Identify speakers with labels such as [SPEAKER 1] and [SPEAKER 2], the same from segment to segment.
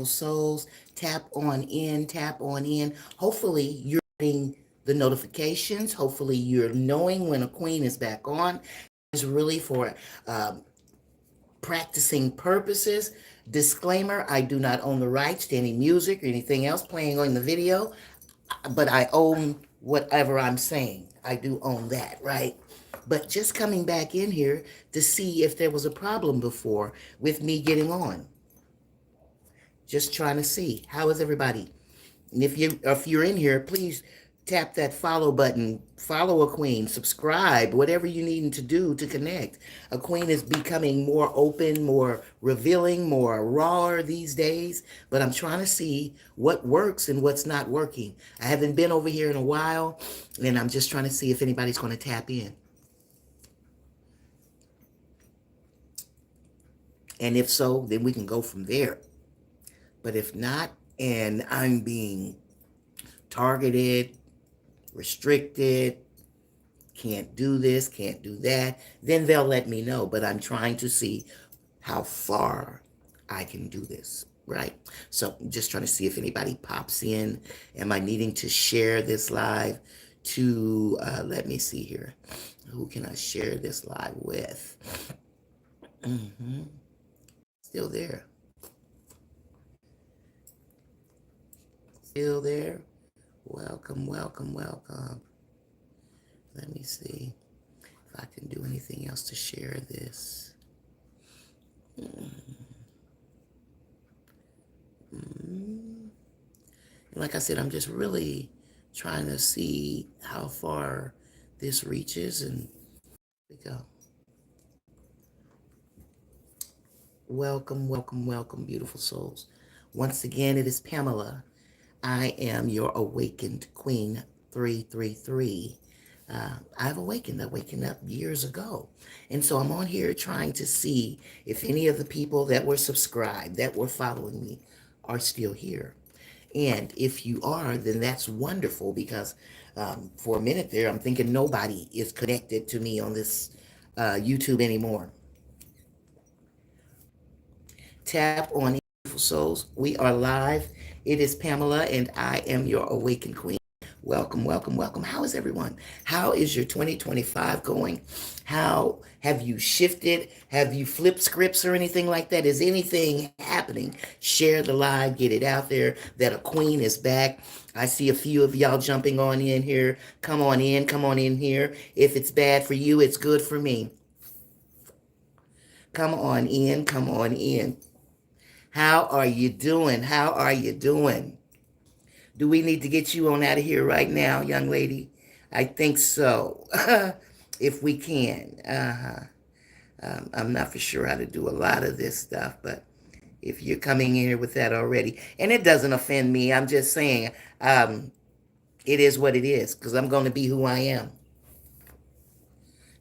[SPEAKER 1] souls. Tap on in, tap on in. Hopefully, you're getting the notifications. Hopefully, you're knowing when a queen is back on. It's really for um, practicing purposes. Disclaimer, I do not own the rights to any music or anything else playing on the video, but I own whatever I'm saying. I do own that, right? But just coming back in here to see if there was a problem before with me getting on. Just trying to see. How is everybody? And if you're in here, please tap that follow button, follow a queen, subscribe, whatever you need to do to connect. A queen is becoming more open, more revealing, more raw these days, but I'm trying to see what works and what's not working. I haven't been over here in a while, and I'm just trying to see if anybody's going to tap in. And if so, then we can go from there. But if not, and I'm being targeted, restricted, can't do this, can't do that, then they'll let me know. But I'm trying to see how far I can do this, right? So I'm just trying to see if anybody pops in. Am I needing to share this live to, let me see here. Who can I share this live with? Still there. Still there. Welcome, welcome, welcome. Let me see if I can do anything else to share this. Like I said, I'm just really trying to see how far this reaches, and here we go. Welcome, welcome, welcome, beautiful souls. Once again, it is Pamela. I am your awakened queen 333. I've awakened. I wakened up years ago. And so I'm on here trying to see if any of the people that were subscribed, that were following me, are still here. And if you are, then that's wonderful, because for a minute there, I'm thinking nobody is connected to me on this YouTube anymore. Tap on beautiful souls. We are live. It is Pamela, and I am your awakened queen. Welcome, welcome, welcome. How is everyone? How is your 2025 going? How have you shifted? Have you flipped scripts or anything like that? Is anything happening? Share the live, get it out there that a queen is back. I see a few of y'all jumping on in here. Come on in here. If it's bad for you, it's good for me. Come on in, come on in. How are you doing? How are you doing? Do we need to get you on out of here right now, young lady? I think so. If we can. I'm not for sure how to do a lot of this stuff, but if you're coming in here with that already, and it doesn't offend me, I'm just saying, it is what it is, because I'm going to be who I am.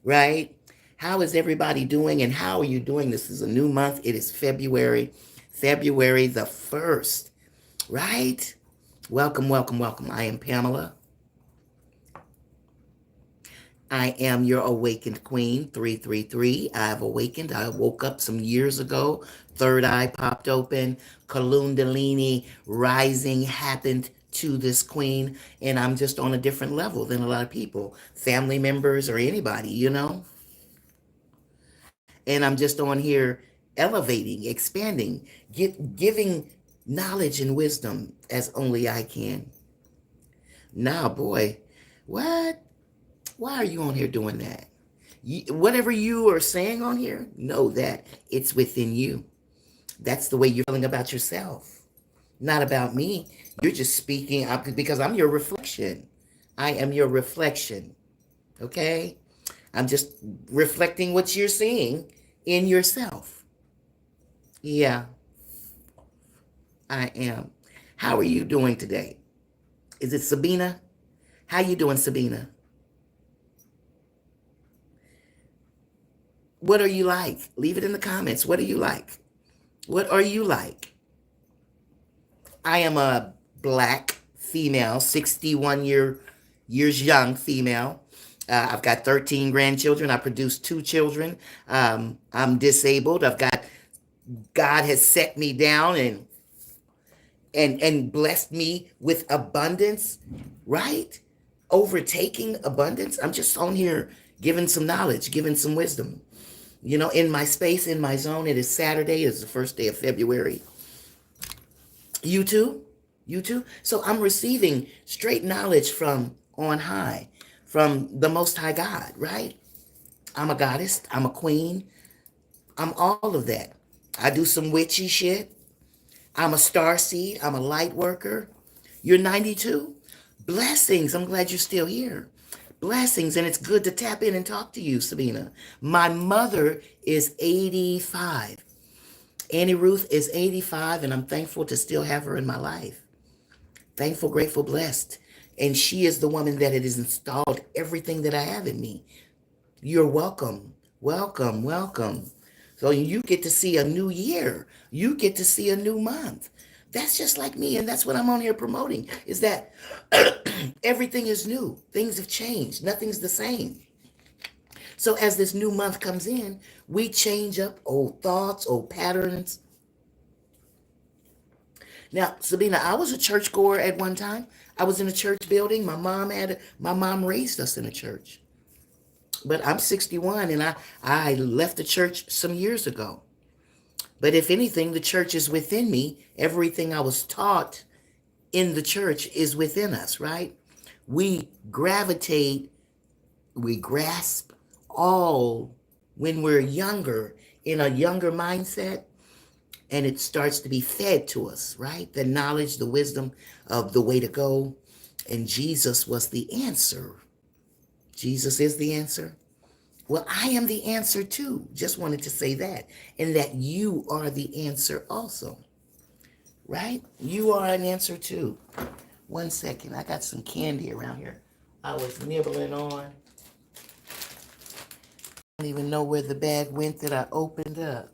[SPEAKER 1] Right? How is everybody doing, and how are you doing? This is a new month. It is February the 1st, right? Welcome, welcome, welcome. I am Pamela. I am your awakened queen, 333. I've awakened. I woke up some years ago. Third eye popped open. Kundalini rising happened to this queen. And I'm just on a different level than a lot of people, family members or anybody, you know? And I'm just on here elevating, expanding, giving knowledge and wisdom as only I can. Now, boy, what? Why are you on here doing that? Whatever you are saying on here, know that it's within you. That's the way you're feeling about yourself, not about me. You're just speaking because I'm your reflection. I am your reflection. Okay? I'm just reflecting what you're seeing in yourself. Yeah, I am. How are you doing today? Is it Sabina? How you doing, Sabina? What are you like? Leave it in the comments. What are you like? What are you like? I am a black female, 61 years young female. I've got 13 grandchildren. I produce 2 children. I'm disabled. God has set me down, and and blessed me with abundance, right? Overtaking abundance. I'm just on here giving some knowledge, giving some wisdom. In my space, in my zone. It is Saturday. It's the first day of February. You too? You too? So I'm receiving straight knowledge from on high, from the Most High God, right? I'm a goddess. I'm a queen. I'm all of that. I do some witchy shit. I'm a star seed. I'm a light worker. You're 92? Blessings. I'm glad you're still here. Blessings. And it's good to tap in and talk to you, Sabina. My mother is 85. Annie Ruth is 85, and I'm thankful to still have her in my life. Thankful, grateful, blessed. And she is the woman that it has installed everything that I have in me. You're welcome. Welcome, welcome. So you get to see a new year. You get to see a new month. That's just like me, and that's what I'm on here promoting, is that everything is new. Things have changed. Nothing's the same. So as this new month comes in, we change up old thoughts, old patterns. Now, Sabina, I was a churchgoer at one time. I was in a church building. My mom raised us in a church. But I'm 61 and I left the church some years ago. But if anything, the church is within me. Everything I was taught in the church is within us, right? We gravitate, we grasp all when we're younger, in a younger mindset, and it starts to be fed to us, right? The knowledge, the wisdom of the way to go. And Jesus was the answer. Jesus is the answer. Well, I am the answer too. Just wanted to say that. And that you are the answer also, right? You are an answer too. One second. I got some candy around here I was nibbling on. I don't even know where the bag went that I opened up.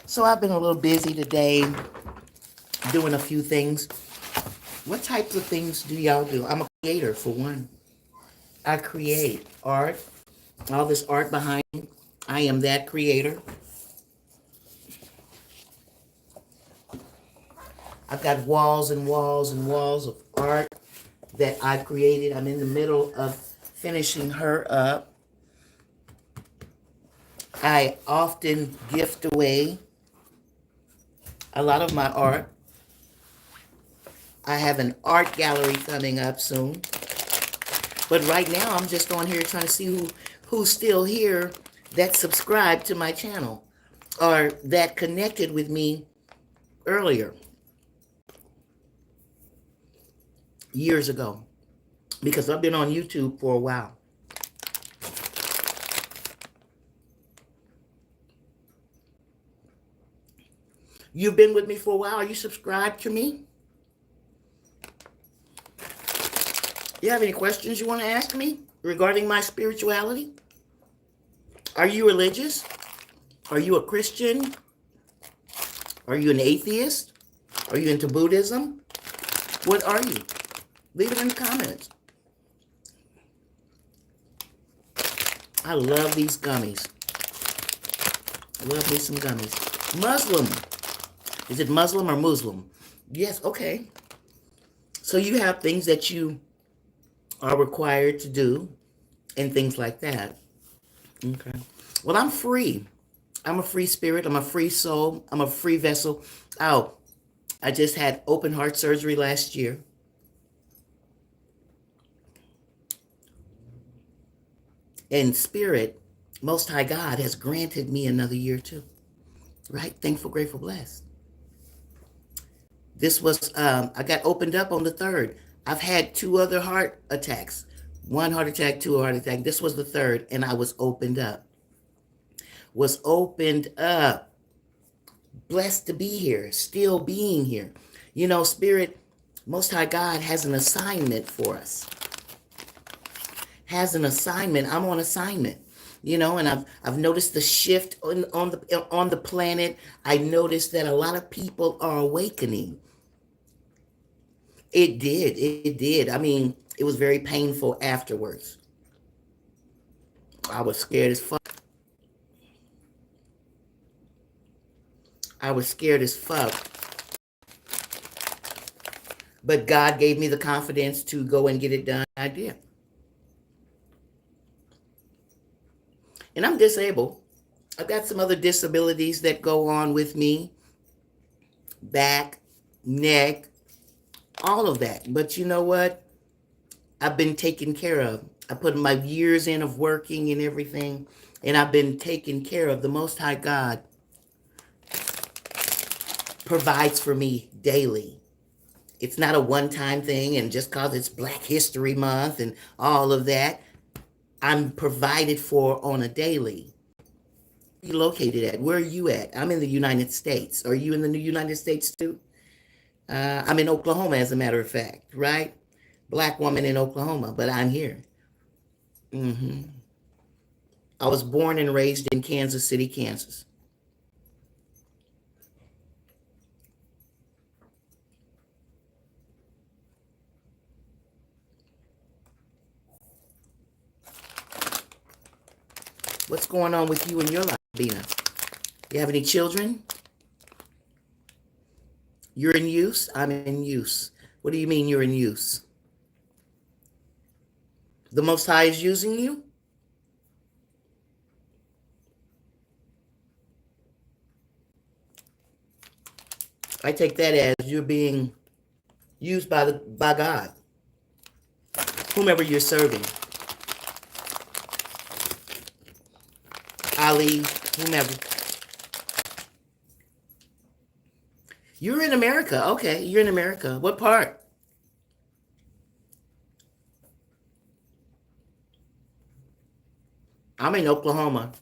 [SPEAKER 1] So I've been a little busy today doing a few things. What types of things do y'all do? I'm a creator, for one. I create art, all this art behind me. I am that creator. I've got walls and walls and walls of art that I created. I'm in the middle of finishing her up. I often gift away a lot of my art. I have an art gallery coming up soon. But right now, I'm just on here trying to see who's still here that subscribed to my channel or that connected with me earlier, years ago, because I've been on YouTube for a while. You've been with me for a while. Are you subscribed to me? You have any questions you want to ask me regarding my spirituality? Are you religious? Are you a Christian? Are you an atheist? Are you into Buddhism? What are you? Leave it in the comments. I love these gummies. I love me some gummies. Muslim. Is it Muslim or Muslim? Yes, okay. So you have things that you are required to do and things like that. Okay. Well, I'm free. I'm a free spirit. I'm a free soul. I'm a free vessel. Oh, I just had open heart surgery last year. And spirit, Most High God, has granted me another year too. Right? Thankful, grateful, blessed. This was, I got opened up on the 3rd. I've had 2 other heart attacks. 1 heart attack, 2 heart attack. This was the 3rd, and I was opened up. Was opened up. Blessed to be here, still being here. You know, Spirit, Most High God has an assignment for us. Has an assignment. I'm on assignment. And I've noticed the shift on the planet. I noticed that a lot of people are awakening. It did. I mean, it was very painful afterwards. I was scared as fuck. I was scared as fuck. But God gave me the confidence to go and get it done. I did. And I'm disabled. I've got some other disabilities that go on with me: back, neck, all of that. But you know what? I've been taken care of. I put my years in of working and everything, and I've been taken care of. The Most High God provides for me daily. It's not a one-time thing, and just because it's Black History Month and all of that, I'm provided for on a daily. Where are you located at? Where are you at? I'm in the United States. Are you in the United States too? I'm in Oklahoma, as a matter of fact, right? Black woman in Oklahoma, but I'm here. hmm I was born and raised in Kansas City, Kansas. What's going on with you in your life, Bina? You have any children? You're in use? I'm in use. What do you mean you're in use? The Most High is using you? I take that as you're being used by God, whomever you're serving, Ali, whomever. You're in America. Okay, you're in America. What part? I'm in Oklahoma.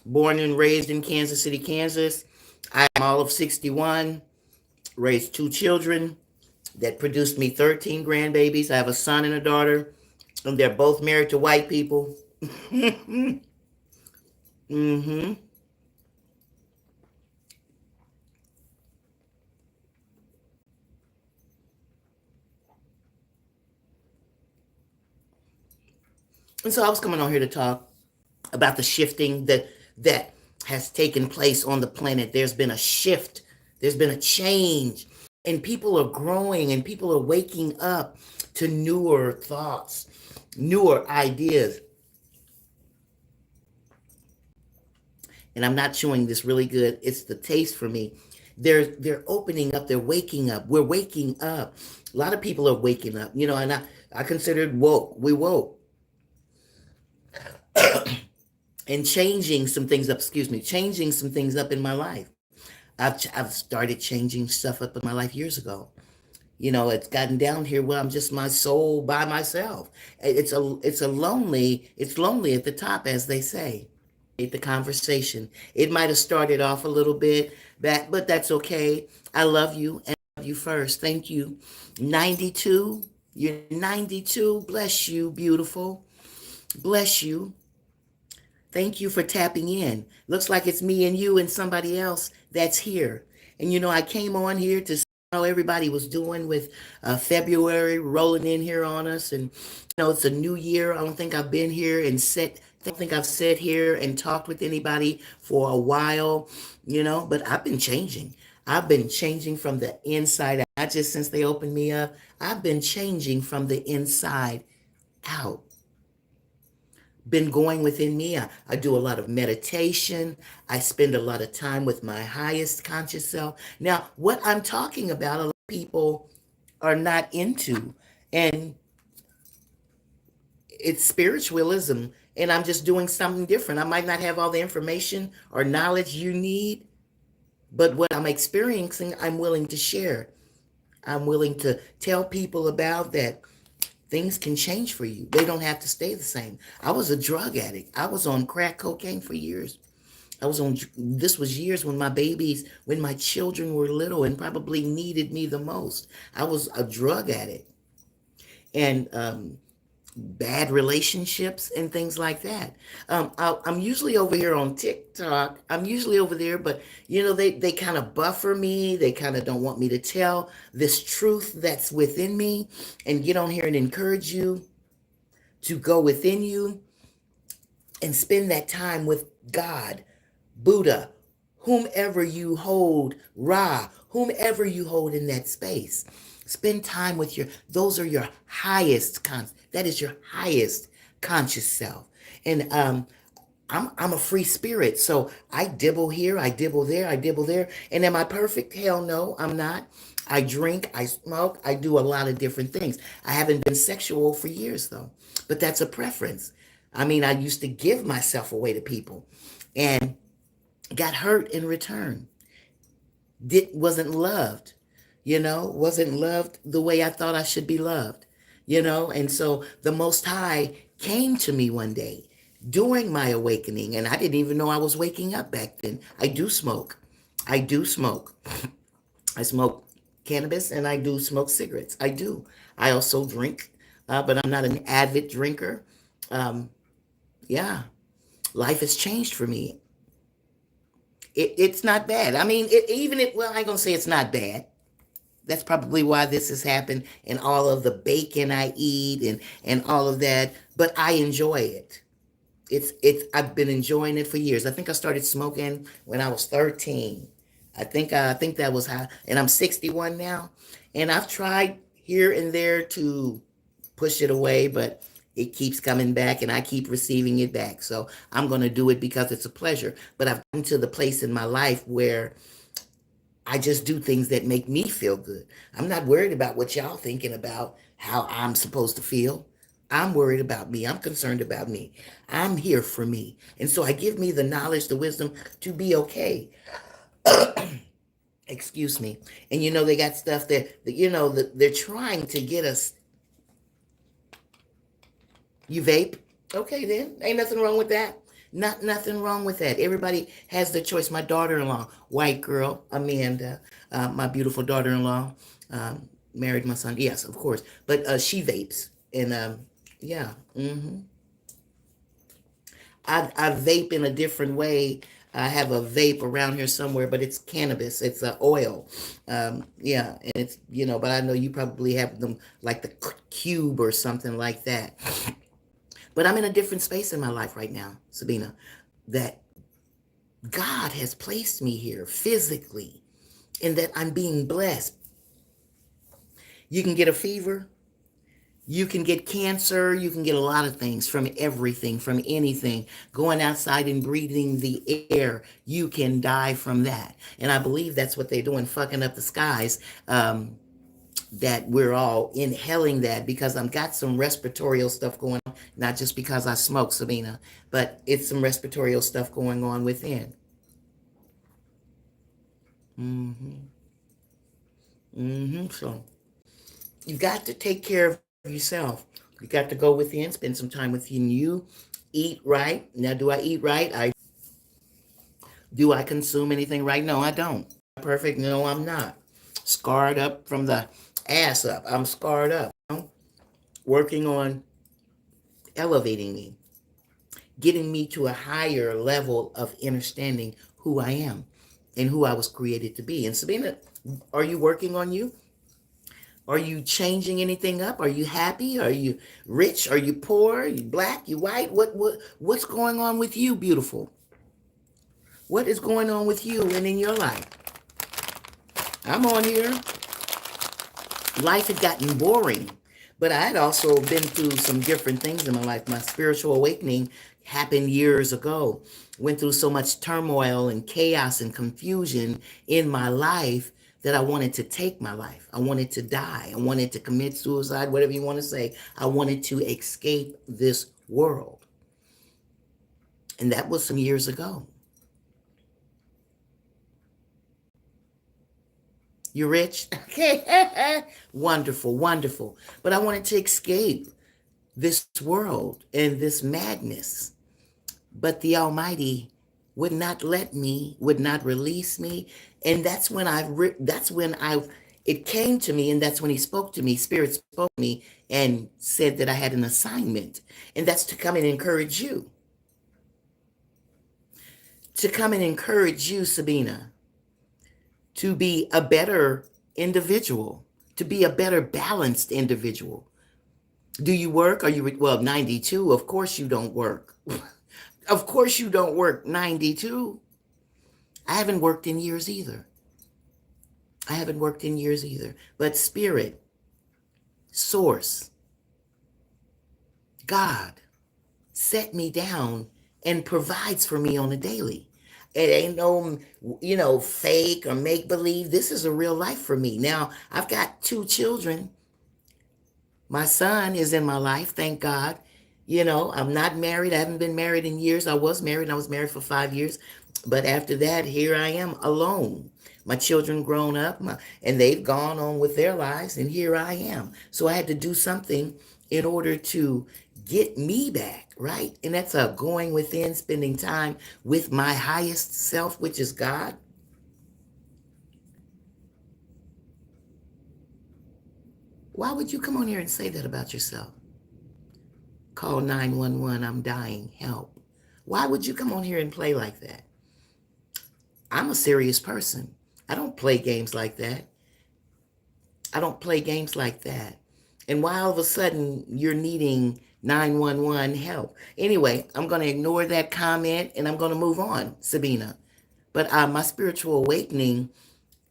[SPEAKER 1] Born and raised in Kansas City, Kansas. I'm all of 61. Raised two children that produced me 13 grandbabies. I have a son and a daughter, and they're both married to white people. hmm And so I was coming on here to talk about the shifting that has taken place on the planet. There's been a shift. There's been a change, and people are growing, and people are waking up to newer thoughts, newer ideas. And I'm not chewing this really good. It's the taste for me. They're opening up. They're waking up. We're waking up. A lot of people are waking up. And I considered woke. We woke and changing some things up. Excuse me, changing some things up in my life. I've started changing stuff up in my life years ago. It's gotten down here where I'm just my soul by myself. It's lonely at the top, as they say. The conversation. It might have started off a little bit back, but that's okay. I love you and I love you first. Thank you. 92. You're 92. Bless you, beautiful. Bless you. Thank you for tapping in. Looks like it's me and you and somebody else that's here. And I came on here to see how everybody was doing with February rolling in here on us. And it's a new year. I don't think I've been here and don't think I've sat here and talked with anybody for a while, but I've been changing. I've been changing from the inside out. Not just since they opened me up. I've been changing from the inside out. Been going within me. I do a lot of meditation. I spend a lot of time with my highest conscious self. Now, what I'm talking about, a lot of people are not into, and it's spiritualism, and I'm just doing something different. I might not have all the information or knowledge you need, but what I'm experiencing, I'm willing to share. I'm willing to tell people about that. Things can change for you. They don't have to stay the same. I was a drug addict. I was on crack cocaine for years. This was years when my children were little and probably needed me the most. I was a drug addict. And bad relationships and things like that. I'm usually over here on TikTok. I'm usually over there, but they kind of buffer me. They kind of don't want me to tell this truth that's within me and get on here and encourage you to go within you and spend that time with God, Buddha, whomever you hold, Ra, whomever you hold in that space. Spend time with those are your that is your highest conscious self. And I'm a free spirit, so I dibble here, I dibble there, I dibble there. And am I perfect? Hell no, I'm not. I drink, I smoke, I do a lot of different things. I haven't been sexual for years though, but that's a preference. I mean, I used to give myself away to people and got hurt in return. Wasn't loved, wasn't loved the way I thought I should be loved, and so the Most High came to me one day during my awakening, and I didn't even know I was waking up back then. I do smoke. I do smoke. I smoke cannabis and I do smoke cigarettes. I do. I also drink, but I'm not an avid drinker. Um, yeah, life has changed for me. It's not bad. I mean, well, I ain't gonna say it's not bad. That's probably why this has happened and all of the bacon I eat and all of that. But I enjoy it. I've been enjoying it for years. I think I started smoking when I was 13. I think that was how, and I'm 61 now. And I've tried here and there to push it away, but it keeps coming back and I keep receiving it back. So I'm going to do it because it's a pleasure. But I've gotten to the place in my life where I just do things that make me feel good. I'm not worried about what y'all thinking about how I'm supposed to feel. I'm worried about me. I'm concerned about me. I'm here for me. And so I give me the knowledge, the wisdom to be okay. Excuse me. And they got stuff that they're trying to get us. You vape? Okay, then. Ain't nothing wrong with that. Nothing wrong with that. Everybody has their choice. My daughter-in-law, white girl, Amanda, my beautiful daughter-in-law, married my son. Yes, of course. But she vapes. And yeah. I vape in a different way. I have a vape around here somewhere, but it's cannabis. It's oil. Yeah, and it's, but I know you probably have them like the cube or something like that. But I'm in a different space in my life right now, Sabina, that God has placed me here physically and that I'm being blessed. You can get a fever. You can get cancer. You can get a lot of things from everything, from anything. Going outside and breathing the air, you can die from that. And I believe that's what they're doing, fucking up the skies. That we're all inhaling that because I've got some respiratory stuff going on, not just because I smoke, Sabina, but it's some respiratory stuff going on within. So you got to take care of yourself. You got to go within, spend some time within you, eat right. Now, do I eat right? Do I consume anything right? No, I don't. Perfect? No, I'm not. Scarred up from the ass up. I'm scarred up. Working on elevating me, getting me to a higher level of understanding who I am and who I was created to be. And Sabina, are you working on you? Are you changing anything up? Are you happy? Are you rich? Are you poor? Are you black? You white? What's going on with you, beautiful? What is going on with you and in your life? I'm on here. Life had gotten boring, but I had also been through some different things in my life. My spiritual awakening happened years ago. Went through so much turmoil and chaos and confusion in my life that I wanted to take my life. I wanted to die. I wanted to commit suicide, whatever you want to say. I wanted to escape this world. And that was some years ago. You rich? Okay. Wonderful, wonderful. But I wanted to escape this world and this madness. But the Almighty would not let me, would not release me. And that's when I it came to me, and that's when he spoke to me. Spirit spoke to me and said that I had an assignment, and that's to come and encourage you. To come and encourage you, Sabina, to be a better individual, to be a better balanced individual. Do you work? Are you, well, 92? Of course you don't work. Of course you don't work 92. I haven't worked in years either. I haven't worked in years either. But Spirit, Source, God, set me down and provides for me on a daily. It ain't no, fake or make believe. This is a real life for me. Now, I've got 2 children. My son is in my life, thank God. I'm not married. I haven't been married in years. I was married. I was married for 5 years. But after that, here I am alone. My children grown up and they've gone on with their lives, and here I am. So I had to do something in order to get me back, right? And that's a going within, spending time with my highest self, which is God. Why would you come on here and say that about yourself? Call 911, I'm dying, help. Why would you come on here and play like that? I'm a serious person. I don't play games like that. I don't play games like that. And why all of a sudden you're needing 911 help? Anyway, I'm going to ignore that comment and I'm going to move on, Sabina. But my spiritual awakening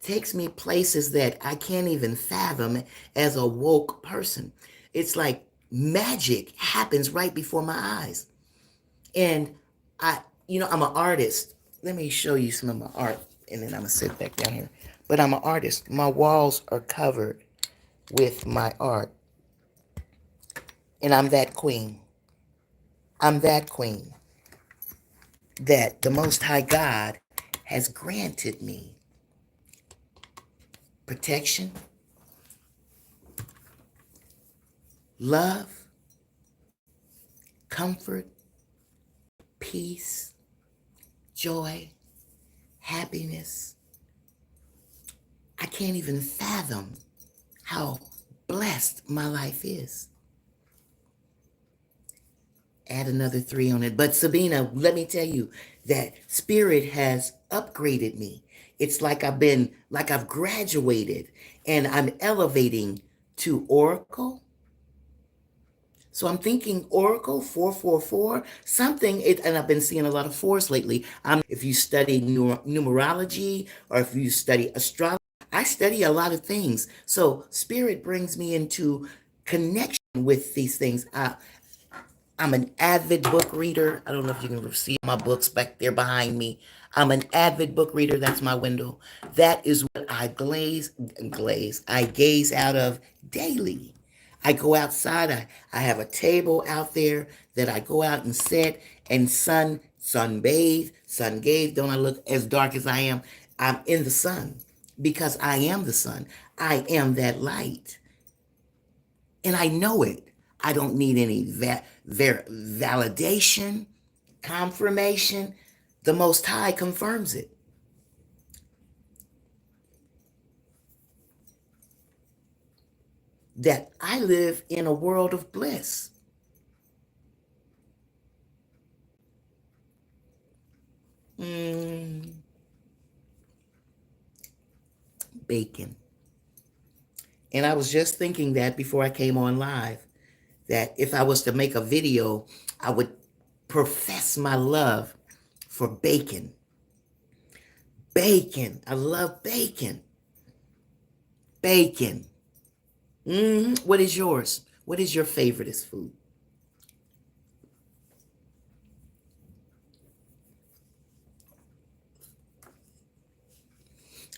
[SPEAKER 1] takes me places that I can't even fathom as a woke person. It's like magic happens right before my eyes. And I'm an artist. Let me show you some of my art, and then I'm going to sit back down here. But I'm an artist. My walls are covered with my art. And I'm that queen. I'm that queen that the Most High God has granted me protection, love, comfort, peace, joy, happiness. I can't even fathom how blessed my life is. Add another 3 on it. But Sabina, let me tell you that Spirit has upgraded me. It's like I've graduated and I'm elevating to Oracle. So I'm thinking Oracle 444, something, and I've been seeing a lot of fours lately. If you study numerology or if you study astrology, I study a lot of things. So Spirit brings me into connection with these things. I'm an avid book reader. I don't know if you can see my books back there behind me. I'm an avid book reader. That's my window. That is what I I gaze out of daily. I go outside. I have a table out there that I go out and sit and sunbathe, sun gaze. Don't I look as dark as I am? I'm in the sun because I am the sun. I am that light. And I know it. I don't need any validation, confirmation. The Most High confirms it. That I live in a world of bliss. Bacon. And I was just thinking that before I came on live, that if I was to make a video, I would profess my love for bacon. Bacon. I love bacon. Bacon. What is yours? What is your favoriteest food?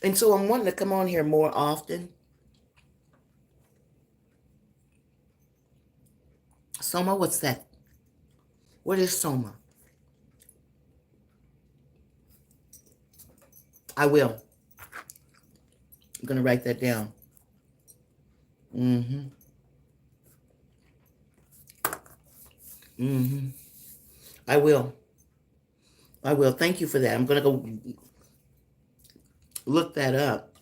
[SPEAKER 1] And so I'm wanting to come on here more often. Soma, what's that? What is Soma? I will. I'm going to write that down. Mm-hmm. Mm-hmm. I will. I will. Thank you for that. I'm going to go look that up.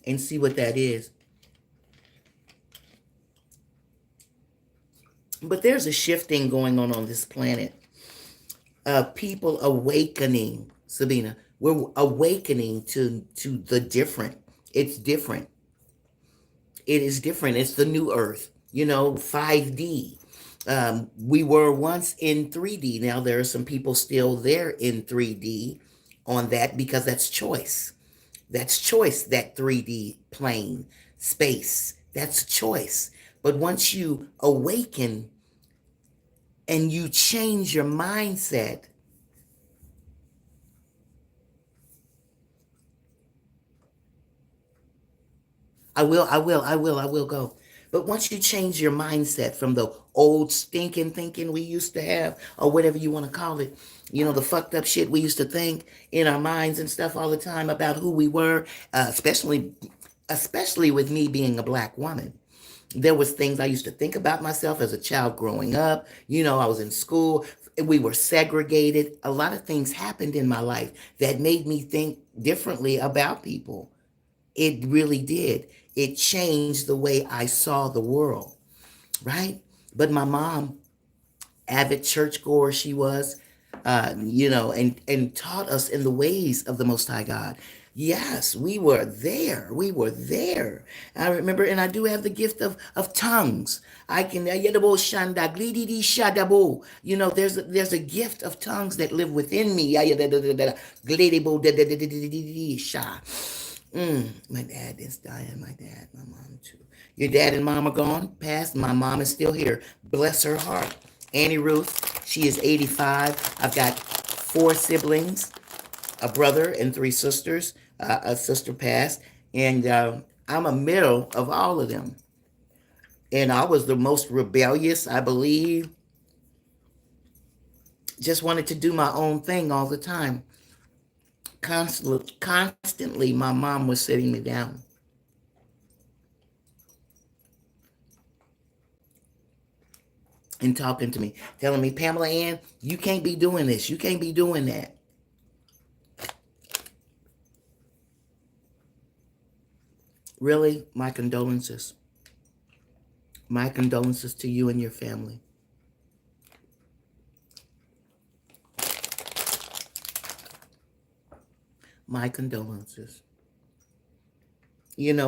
[SPEAKER 1] and see what that is. But there's a shifting going on this planet. People awakening, Sabina. We're awakening to the different. It's different. It is different. It's the new earth, 5D. We were once in 3D. Now there are some people still there in 3D on that because that's choice. That's choice, that 3D plane, space. That's choice. But once you awaken and you change your mindset, I will go. But once you change your mindset from the old stinking thinking we used to have, or whatever you want to call it, the fucked up shit we used to think in our minds and stuff all the time about who we were, especially with me being a black woman. There was things I used to think about myself as a child growing up. I was in school. We were segregated. A lot of things happened in my life that made me think differently about people. It really did. It changed the way I saw the world, right? But my mom, avid churchgoer she was, and taught us in the ways of the Most High God. Yes, we were there. We were there. I remember, and I do have the gift of tongues. I can, there's a gift of tongues that live within me. My dad is dying. My dad, my mom too. Your dad and mom are gone, passed. My mom is still here. Bless her heart. Annie Ruth, she is 85. I've got four siblings, a brother and three sisters. A sister passed, and I'm a middle of all of them. And I was the most rebellious, I believe. Just wanted to do my own thing all the time. Constantly, my mom was sitting me down. And talking to me, telling me, Pamela Ann, you can't be doing this. You can't be doing that. Really, my condolences. My condolences to you and your family. My condolences. And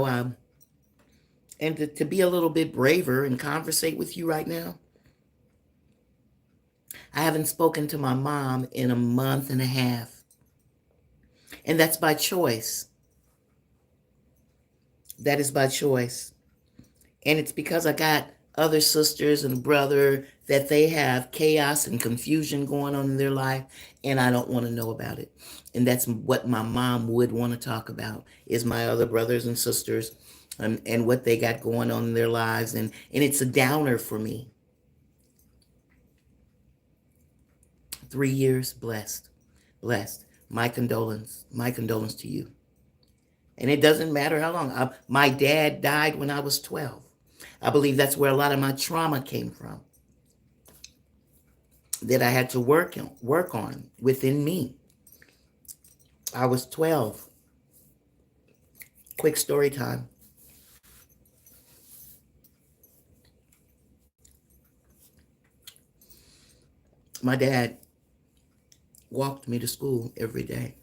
[SPEAKER 1] to be a little bit braver and conversate with you right now, I haven't spoken to my mom in a month and a half. And that's by choice. That is by choice. And it's because I got other sisters and brother that they have chaos and confusion going on in their life, and I don't want to know about it. And that's what my mom would want to talk about, is my other brothers and sisters, and what they got going on in their lives. And it's a downer for me. 3 years, blessed. My condolence to you. And it doesn't matter how long. My dad died when I was 12. I believe that's where a lot of my trauma came from, that I had to work on within me. I was 12. Quick story time. My dad walked me to school every day.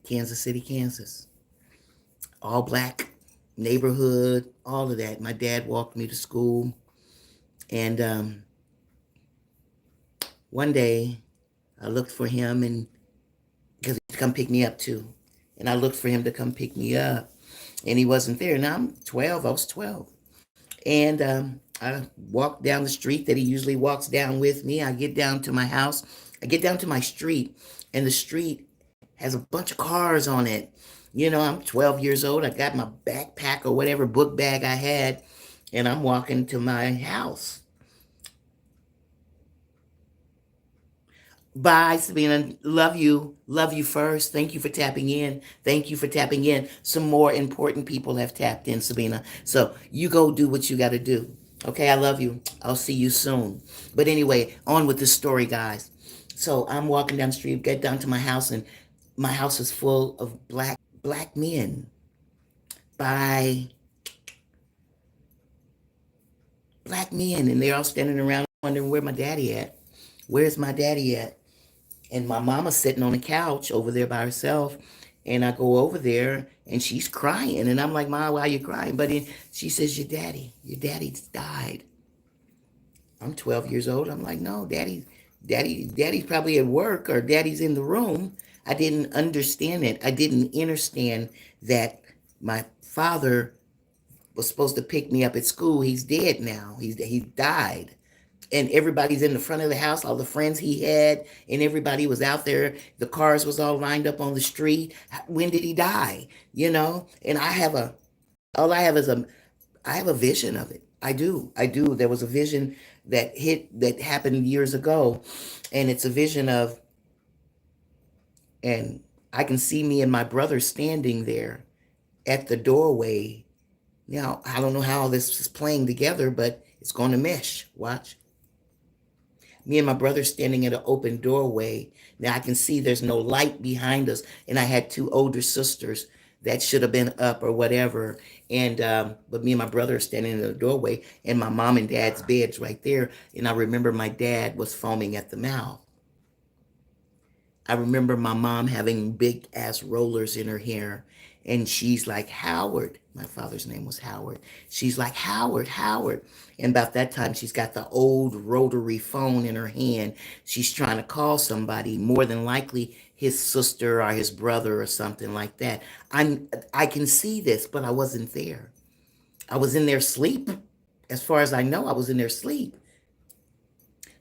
[SPEAKER 1] Kansas City, Kansas. All black neighborhood, all of that. My dad walked me to school. And one day I looked for him, and because he'd come pick me up too. And I looked for him to come pick me up, and he wasn't there. Now I'm 12. I was 12. And I walked down the street that he usually walks down with me. I get down to my house. I get down to my street, and the street has a bunch of cars on it. I'm 12 years old. I got my backpack or whatever book bag I had, and I'm walking to my house. Bye, Sabina. Love you. Love you first. Thank you for tapping in. Thank you for tapping in. Some more important people have tapped in, Sabina. So you go do what you got to do. Okay, I love you. I'll see you soon. But anyway, on with the story, guys. So I'm walking down the street, get down to my house, and my house is full of black black men, by black men, and they're all standing around wondering where my daddy at. Where's my daddy at? And my mama's sitting on the couch over there by herself. And I go over there and she's crying. And I'm like, Ma, why are you crying? But she says, your daddy's died. I'm 12 years old. I'm like, no, daddy's probably at work or daddy's in the room. I didn't understand it. I didn't understand that my father was supposed to pick me up at school. He's dead now. He died. And everybody's in the front of the house, all the friends he had, and everybody was out there. The cars was all lined up on the street. When did he die? And all I have is I have a vision of it. I do. There was a vision that happened years ago, and it's a vision of, and I can see me and my brother standing there at the doorway. Now, I don't know how all this is playing together, but it's going to mesh. Watch. Me and my brother standing at an open doorway. Now I can see there's no light behind us. And I had two older sisters that should have been up or whatever. And but me and my brother are standing in the doorway, and my mom and dad's bed's right there. And I remember my dad was foaming at the mouth. I remember my mom having big ass rollers in her hair. And she's like, Howard. My father's name was Howard. She's like, Howard, Howard. And about that time, she's got the old rotary phone in her hand. She's trying to call somebody, more than likely his sister or his brother or something like that. I can see this, but I wasn't there. I was in their sleep. As far as I know, I was in their sleep.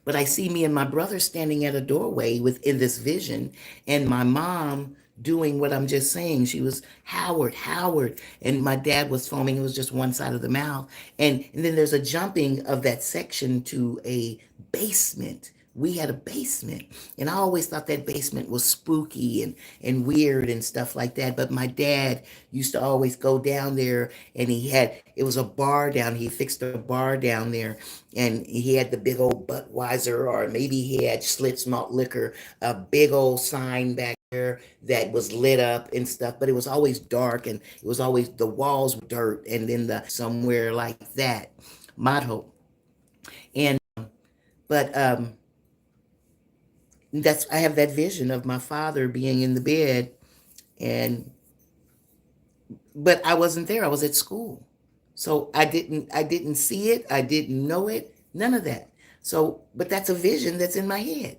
[SPEAKER 1] But I see me and my brother standing at a doorway within this vision, and my mom doing what I'm just saying. She was Howard, Howard, and my dad was foaming. It was just one side of the mouth. And then there's a jumping of that section to a basement. We had a basement, and I always thought that basement was spooky and weird and stuff like that. But my dad used to always go down there, and it was a bar down. He fixed a bar down there, and he had the big old Budweiser, or maybe he had Schlitz malt liquor, a big old sign back there that was lit up and stuff. But it was always dark, and it was always the walls were dirt, and then the somewhere like that motto. And but that's I have that vision of my father being in the bed, and but I wasn't there. I was at school. So I didn't see it. I didn't know it. None of that. So, but that's a vision that's in my head.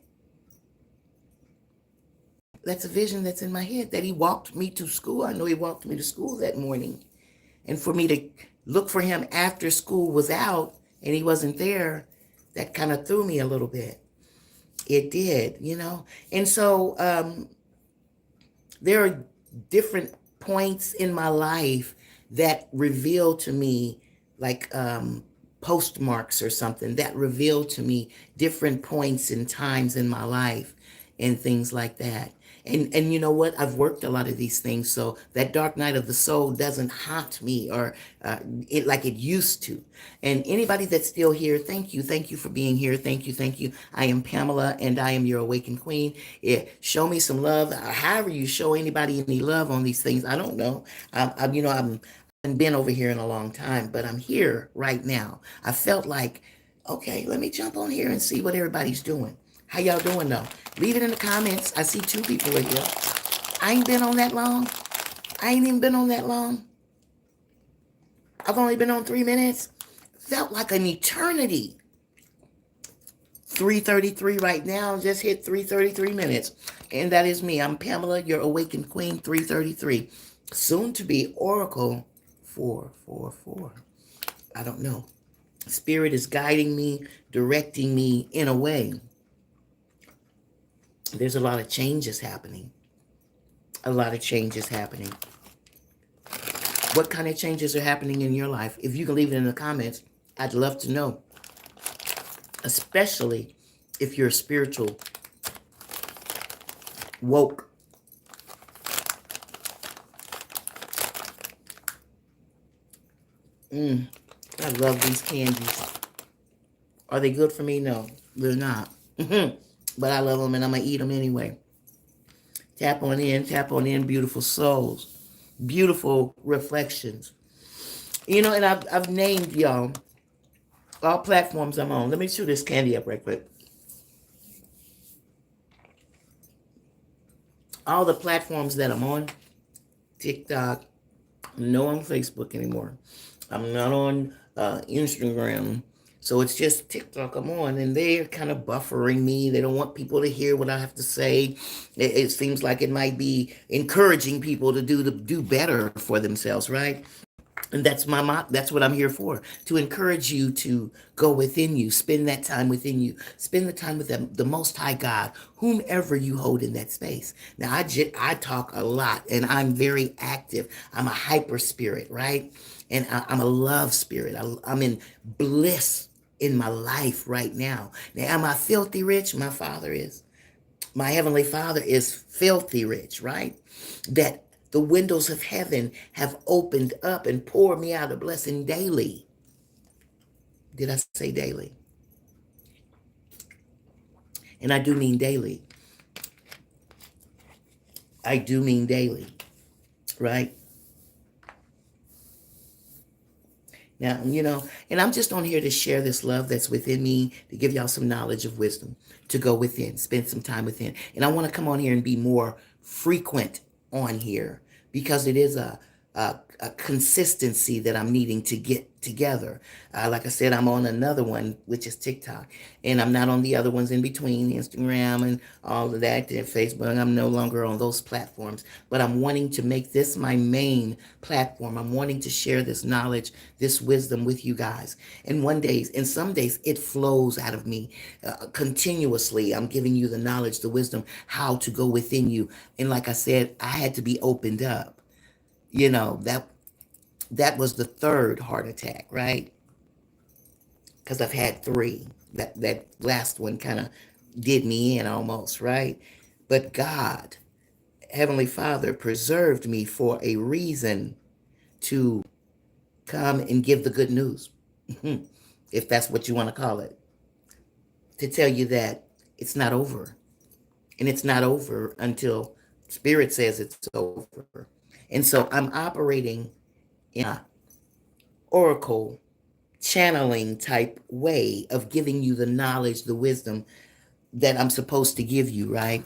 [SPEAKER 1] That's a vision that's in my head, that he walked me to school. I know he walked me to school that morning. And for me to look for him after school was out and he wasn't there, that kind of threw me a little bit. It did. And so there are different points in my life that reveal to me, like postmarks or something, that reveal to me different points and times in my life and things like that. And you know what? I've worked a lot of these things, so that dark night of the soul doesn't haunt me or it like it used to. And anybody that's still here, thank you for being here. Thank you. I am Pamela, and I am your awakened queen. Show me some love. However you show anybody any love on these things, I don't know. I haven't been over here in a long time, but I'm here right now. I felt like, okay, let me jump on here and see what everybody's doing. How y'all doing though? Leave it in the comments. I see two people in here. I ain't been on that long. I ain't even been on that long. I've only been on 3 minutes. Felt like an eternity. 3:33 right now. Just hit 3:33 minutes. And that is me. I'm Pamela, your awakened queen, 3:33. Soon to be Oracle 444. I don't know. Spirit is guiding me, directing me in a way. There's a lot of changes happening. A lot of changes happening. What kind of changes are happening in your life? If you can leave it in the comments, I'd love to know. Especially if you're spiritual, woke. I love these candies. Are they good for me? No, they're not. But I love them, and I'm going to eat them anyway. Tap on in, beautiful souls. beautiful reflections. And I've named y'all all platforms I'm on. Let me chew this candy up right quick. All the platforms that I'm on: TikTok, no on Facebook anymore. I'm not on Instagram. So it's just TikTok I'm on, and they're kind of buffering me. They don't want people to hear what I have to say. It seems like it might be encouraging people to do better for themselves, right? And that's what I'm here for, to encourage you to go within you, spend that time within you, spend the time with the Most High God, whomever you hold in that space. Now, I talk a lot, and I'm very active. I'm a hyper spirit, right? And I'm a love spirit. I'm in bliss in my life right now. Now, am I filthy rich? My Father is. My Heavenly Father is filthy rich, right? That the windows of heaven have opened up and poured me out a blessing daily. Did I say daily? And I do mean daily. I do mean daily, right? Now, and I'm just on here to share this love that's within me, to give y'all some knowledge of wisdom, to go within, spend some time within. And I want to come on here and be more frequent on here, because it is a consistency that I'm needing to get together. Like I said, I'm on another one, which is TikTok, and I'm not on the other ones in between, Instagram and all of that, and Facebook. I'm no longer on those platforms, but I'm wanting to make this my main platform. I'm wanting to share this knowledge, this wisdom with you guys. And some days, it flows out of me continuously. I'm giving you the knowledge, the wisdom, how to go within you. And like I said, I had to be opened up. That was the third heart attack, right? Because I've had three. That last one kind of did me in almost, right? But God, Heavenly Father, preserved me for a reason, to come and give the good news, if that's what you want to call it, to tell you that it's not over. And it's not over until Spirit says it's over. And so I'm operating in a oracle channeling type way of giving you the knowledge, the wisdom that I'm supposed to give you, right?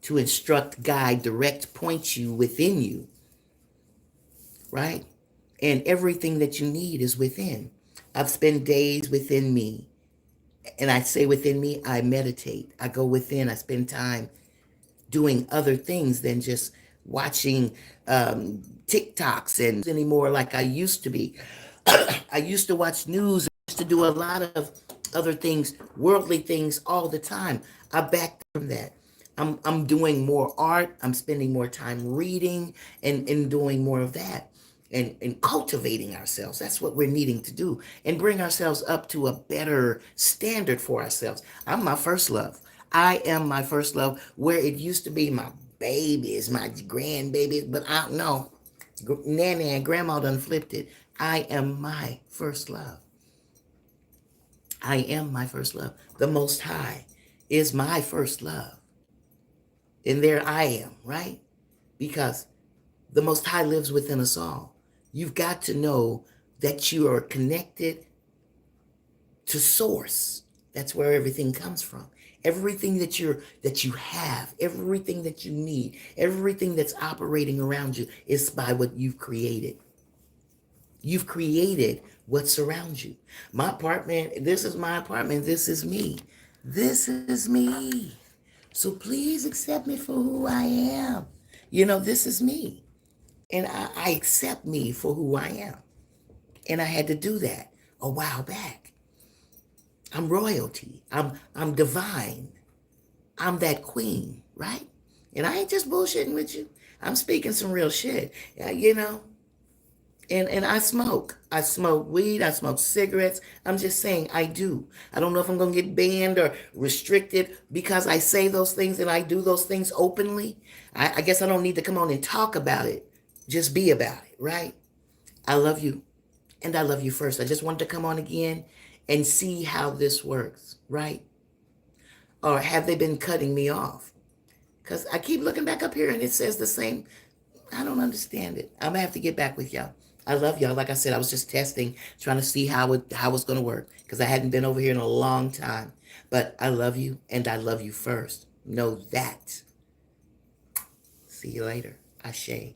[SPEAKER 1] To instruct, guide, direct, point you within you, right? And everything that you need is within. I've spent days within me. And I say within me, I meditate. I go within, I spend time doing other things than just watching TikToks and anymore like I used to be. I used to watch news. I used to do a lot of other things, worldly things all the time. I backed from that. I'm doing more art. I'm spending more time reading and doing more of that, and cultivating ourselves. That's what we're needing to do, and bring ourselves up to a better standard for ourselves. I'm my first love. I am my first love, where it used to be my babies, my grandbabies, but I don't know. Nana and grandma done flipped it. I am my first love. I am my first love. The Most High is my first love. And there I am, right? Because the Most High lives within us all. You've got to know that you are connected to Source. That's where everything comes from. Everything that you have, everything that you need, everything that's operating around you is by what you've created. You've created what surrounds you. My apartment, this is my apartment. This is me. This is me. So please accept me for who I am. This is me. And I accept me for who I am. And I had to do that a while back. I'm royalty. I'm divine. I'm that queen, right? And I ain't just bullshitting with you. I'm speaking some real shit. And I smoke. I smoke weed. I smoke cigarettes. I'm just saying I do. I don't know if I'm going to get banned or restricted because I say those things and I do those things openly. I guess I don't need to come on and talk about it. Just be about it, right? I love you. And I love you first. I just wanted to come on again and see how this works, right? Or have they been cutting me off? Because I keep looking back up here and it says the same. I don't understand it. I'm gonna have to get back with y'all. I love y'all. Like I said, I was just testing, trying to see how it's gonna work because I hadn't been over here in a long time. But I love you, and I love you first. Know that. See you later. Ashe.